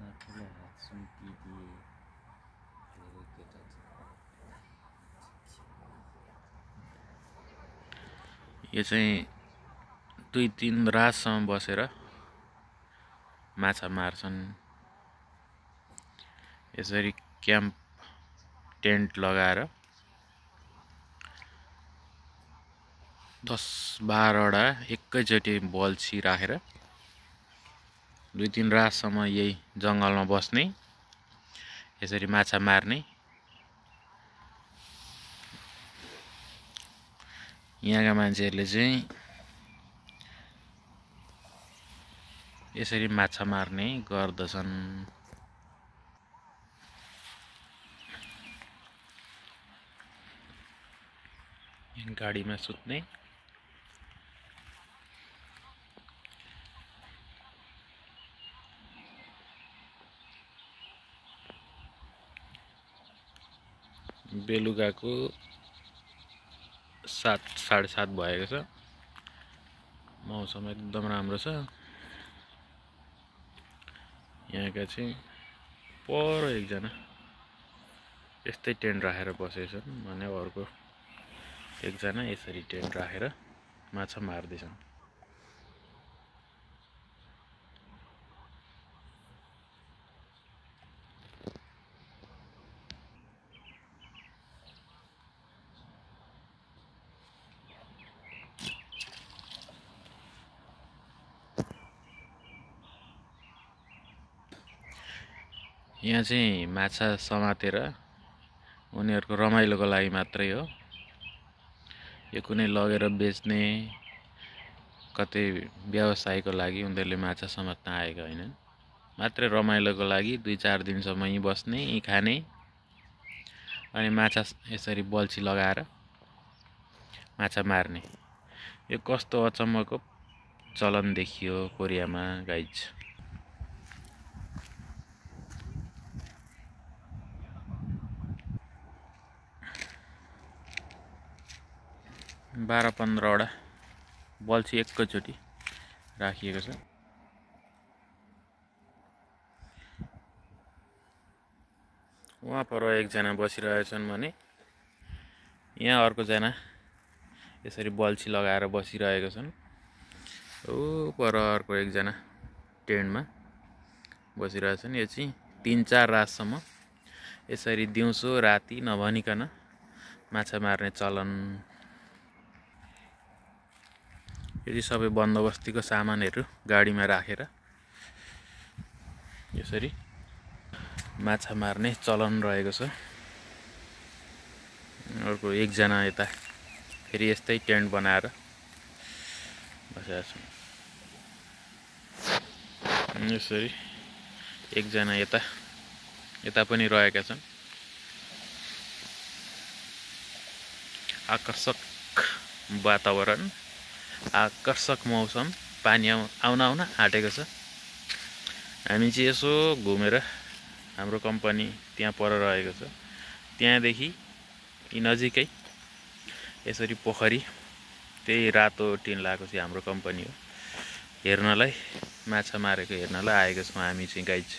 आफूले हात सुम्पिदिए धेरै केटा यो चाहिँ 2-3 रातसम्म बसेर माछा मार्छन्। यसरी क्याम्प टेन्ट लगाएर 10-12 वटा एकैचोटि बल्छी राखेर 2-3 रातसम्म यही जङ्गलमा बस्ने, यसरी माछा मार्ने। यहाँका मान्छेहरूले चाहिँ यसरी माछा मार्ने गर्दछन्। गाडीमा सुत्ने, बेलुकाको 7-7:30 भएको छ। मौसम एकदम राम्रो छ। यहाँका चाहिँ पर एकजना यस्तै टेन्ट राखेर बसेछन् भने अर्को एकजना यसरी टेन्ट राखेर माछा मार्दैछन्। यहाँ चाहिँ माछा समातेर उनीहरूको रमाइलोको लागि मात्रै हो। यो कुनै लगेर बेच्ने कतै व्यवसायको लागि उनीहरूले माछा समात्न आएका हैनन्। मात्रै रमाइलोको लागि 2-4 दिनसम्म यहीँ बस्ने, यहीँ खाने, अनि माछा यसरी बल्छी लगाएर माछा मार्ने। यो कस्तो अचम्मको चलन देखियो कोरियामा गाइज। 12-15 वटा बल्छी एकैचोटि राखिएको छ। वहाँ पर एकजना बसिरहेछन् भने यहाँ अर्कोजना यसरी बल्छी लगाएर बसिरहेका छन्। ओ पर अर्को एकजना टेन्टमा बसिरहेछन्। यो चाहिँ 3-4 रातसम्म यसरी दिउँसो राति नभनिकन माछा मार्ने चलन। यदि सबै बन्दोबस्तीको सामानहरू गाडीमा राखेर यसरी माछा मार्ने चलन रहेको छ। अर्को एकजना यता फेरि यस्तै टेन्ट बनाएर बसेका छन्। यसरी एकजना यता पनि रहेका छन्। आकर्षक वातावरण, आकर्षक मौसम, पानी आउन आँटेको छ। हामी चाहिँ यसो घुमेर हाम्रो कम्पनी त्यहाँ पर रहेको छ, त्यहाँदेखि यी नजिकै यसरी पोखरी, त्यही रातो टिन लगाएको चाहिँ हाम्रो कम्पनी हो। हेर्नलाई, माछा मारेको हेर्नलाई आएको छौँ हामी चाहिँ गाइज।